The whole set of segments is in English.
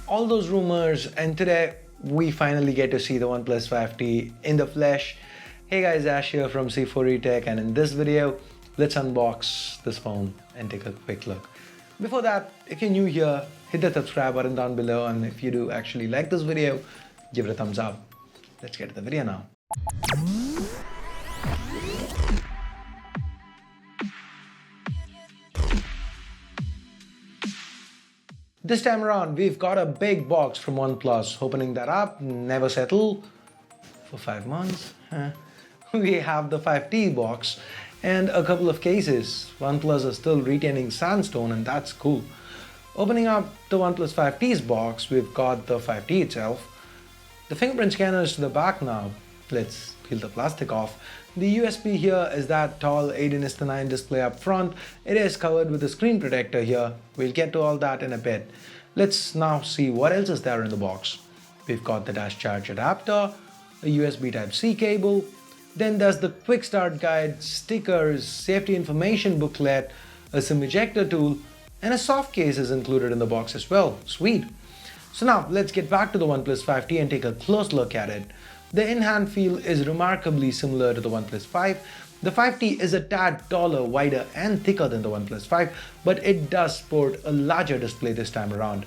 all those rumors, and today we finally get to see the OnePlus 5T in the flesh. Hey guys, Ash here from C4E Tech, and in this video, let's unbox this phone and take a quick look. Before that, if you're new here, hit the subscribe button down below, and if you do actually like this video, give it a thumbs up. Let's get to the video now. This time around, we've got a big box from OnePlus. Opening that up, never settle for 5 months. We have the 5T box and a couple of cases. OnePlus is still retaining sandstone, and that's cool. Opening up the OnePlus 5T's box, we've got the 5T itself. The fingerprint scanner is to the back now. Let's peel the plastic off. The USB here is that tall 18:9 display up front. It is covered with a screen protector here. We'll get to all that in a bit. Let's now see what else is there in the box. We've got the dash charge adapter, a USB Type-C cable, then there's the quick start guide, stickers, safety information booklet, a SIM ejector tool, and a soft case is included in the box as well. Sweet. So now let's get back to the OnePlus 5T and take a close look at it. The in-hand feel is remarkably similar to the OnePlus 5. The 5T is a tad taller, wider and thicker than the OnePlus 5, but it does sport a larger display this time around.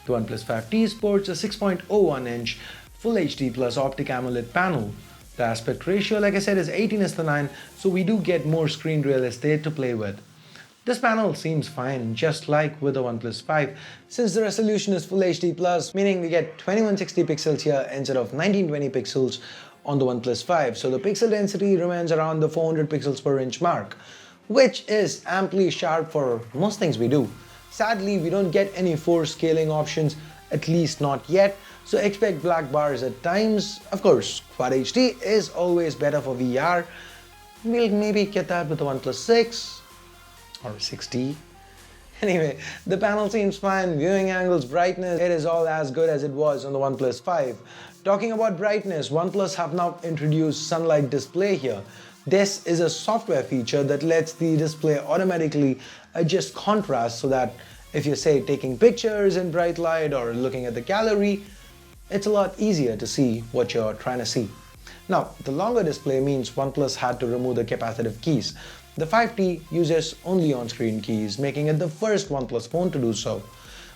The OnePlus 5T sports a 6.01-inch Full HD plus Optic AMOLED panel. The aspect ratio, like I said, is 18:9, so we do get more screen real estate to play with. This panel seems fine, just like with the OnePlus 5, since the resolution is Full HD+, meaning we get 2160 pixels here instead of 1920 pixels on the OnePlus 5, so the pixel density remains around the 400 pixels per inch mark, which is amply sharp for most things we do. Sadly, we don't get any force scaling options, at least not yet, so expect black bars at times. Of course, Quad HD is always better for VR. We'll maybe get that with the OnePlus 6. Or 6T. Anyway, the panel seems fine, viewing angles, brightness, it is all as good as it was on the OnePlus 5. Talking about brightness, OnePlus have now introduced sunlight display here. This is a software feature that lets the display automatically adjust contrast so that if you're, say, taking pictures in bright light or looking at the gallery, it's a lot easier to see what you're trying to see. Now, the longer display means OnePlus had to remove the capacitive keys. The 5T uses only on-screen keys, making it the first OnePlus phone to do so.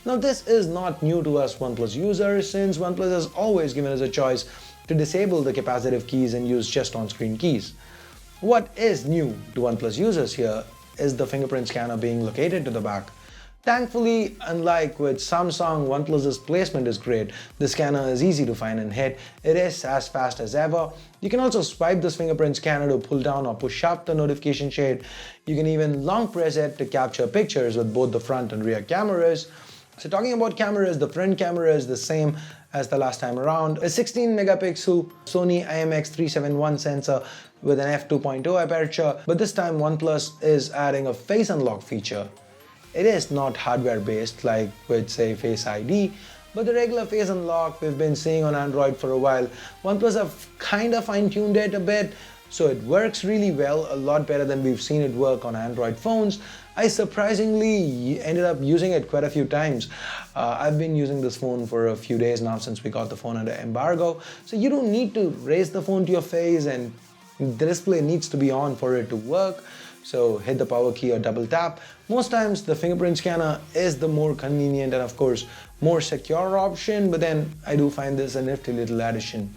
Now, this is not new to us OnePlus users, since OnePlus has always given us a choice to disable the capacitive keys and use just on-screen keys. What is new to OnePlus users here is the fingerprint scanner being located to the back. Thankfully, unlike with Samsung, OnePlus's placement is great. The scanner is easy to find and hit. It is as fast as ever. You can also swipe this fingerprint scanner to pull down or push up the notification shade. You can even long press it to capture pictures with both the front and rear cameras. So talking about cameras, the front camera is the same as the last time around. A 16 megapixel Sony IMX371 sensor with an f2.0 aperture, but this time OnePlus is adding a face unlock feature. It is not hardware based like with, say, Face ID, but the regular face unlock we've been seeing on Android for a while. OnePlus have kind of fine-tuned it a bit, so it works really well, a lot better than we've seen it work on Android phones. I surprisingly ended up using it quite a few times. I've been using this phone for a few days now since we got the phone under embargo, so you don't need to raise the phone to your face and the display needs to be on for it to work. So hit the power key or double tap. Most times the fingerprint scanner is the more convenient and of course more secure option, but then I do find this a nifty little addition.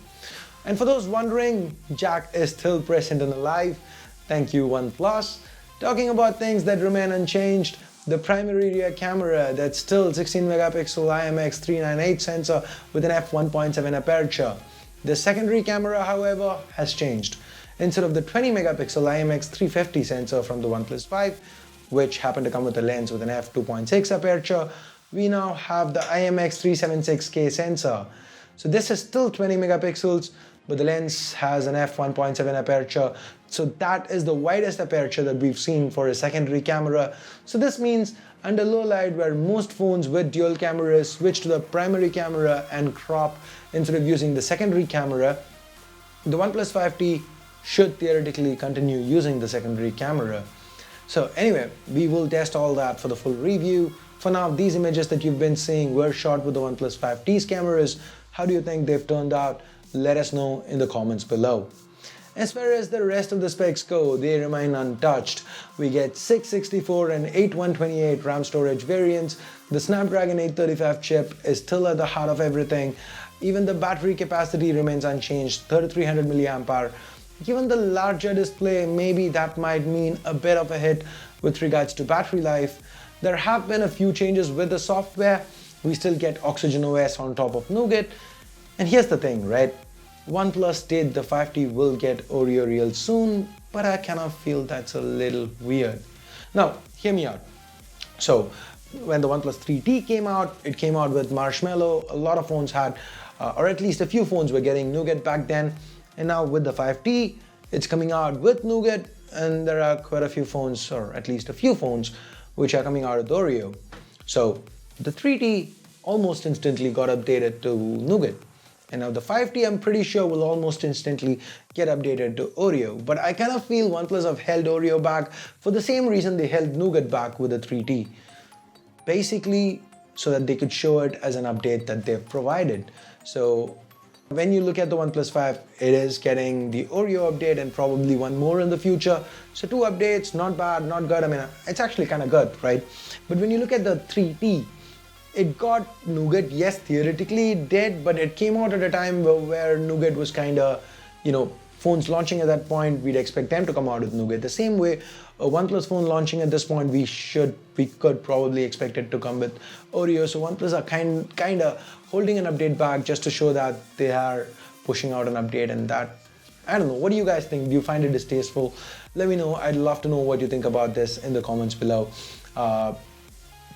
And for those wondering, jack is still present and alive. Thank you OnePlus. Talking about things that remain unchanged, the primary rear camera, that's still 16 megapixel IMX398 sensor with an f1.7 aperture. The secondary camera, however, has changed. Instead of the 20 megapixel IMX350 sensor from the OnePlus 5, which happened to come with a lens with an f2.6 aperture, we now have the IMX376K sensor. So this is still 20 megapixels, but the lens has an f1.7 aperture. So that is the widest aperture that we've seen for a secondary camera. So this means under low light, where most phones with dual cameras switch to the primary camera and crop instead of using the secondary camera, the OnePlus 5T should theoretically continue using the secondary camera. So anyway, we will test all that for the full review For now, these images that you've been seeing were shot with the OnePlus 5T's cameras. How do you think they've turned out? Let us know in the comments below. As far as the rest of the specs go, they remain untouched. We get 664 and 8128 RAM storage variants. The Snapdragon 835 chip is still at the heart of everything. Even the battery capacity remains unchanged, 3300 mAh. Given the larger display, maybe that might mean a bit of a hit with regards to battery life. There have been a few changes with the software. We still get Oxygen OS on top of Nougat. And here's the thing, right? OnePlus stated the 5T will get Oreo real soon, but I kind of feel that's a little weird. Now, hear me out. So, when the OnePlus 3T came out, it came out with Marshmallow. A lot of phones had, or at least a few phones were getting Nougat back then. And now with the 5T, it's coming out with Nougat, and there are quite a few phones, or at least a few phones, which are coming out with Oreo. So, the 3T almost instantly got updated to Nougat. And now the 5T, I'm pretty sure, will almost instantly get updated to Oreo. But I kind of feel OnePlus have held Oreo back for the same reason they held Nougat back with the 3T. Basically, so that they could show it as an update that they've provided. So when you look at the OnePlus 5, it is getting the Oreo update and probably one more in the future. So 2 updates, not bad, not good. I mean, it's actually kind of good, right? But when you look at the 3T, it got Nougat. Yes, theoretically it did, but it came out at a time where Nougat was kind of, phones launching at that point, we'd expect them to come out with Nougat. The same way a OnePlus phone launching at this point, we could probably expect it to come with Oreo. So OnePlus are kind of holding an update back just to show that they are pushing out an update, and that, I don't know, what do you guys think? Do you find it distasteful? Let me know. I'd love to know what you think about this in the comments below.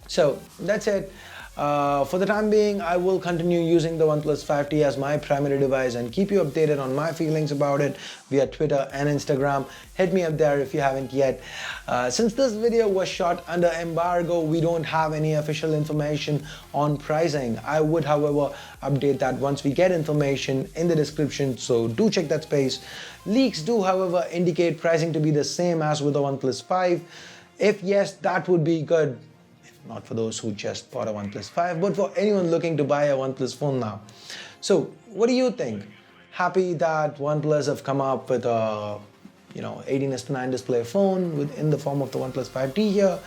So that's it. For the time being, I will continue using the OnePlus 5T as my primary device and keep you updated on my feelings about it via Twitter and Instagram. Hit me up there if you haven't yet. Since this video was shot under embargo, we don't have any official information on pricing. I would, however, update that once we get information in the description, so do check that space. Leaks do, however, indicate pricing to be the same as with the OnePlus 5. If yes, that would be good. Not for those who just bought a OnePlus 5, but for anyone looking to buy a OnePlus phone now. So, what do you think? Happy that OnePlus have come up with a 18:9 display phone in the form of the OnePlus 5T here.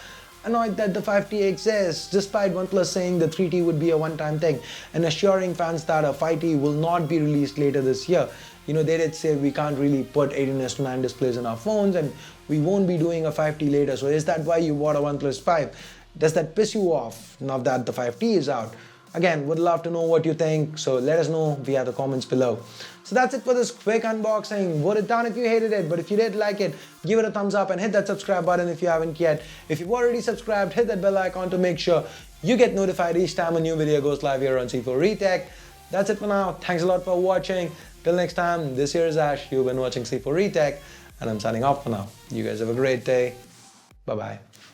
Annoyed that the 5T exists, despite OnePlus saying the 3T would be a one-time thing and assuring fans that a 5T will not be released later this year. They did say we can't really put 18:9 displays in our phones and we won't be doing a 5T later. So is that why you bought a OnePlus 5? Does that piss you off now that the 5T is out? Again, would love to know what you think, so let us know via the comments below. So that's it for this quick unboxing. Vote it down if you hated it, but if you did like it, give it a thumbs up and hit that subscribe button if you haven't yet. If you've already subscribed, hit that bell icon to make sure you get notified each time a new video goes live here on C4eTech. That's it for now. Thanks a lot for watching. Till next time, this here is Ash. You've been watching C4eTech, and I'm signing off for now. You guys have a great day. Bye-bye.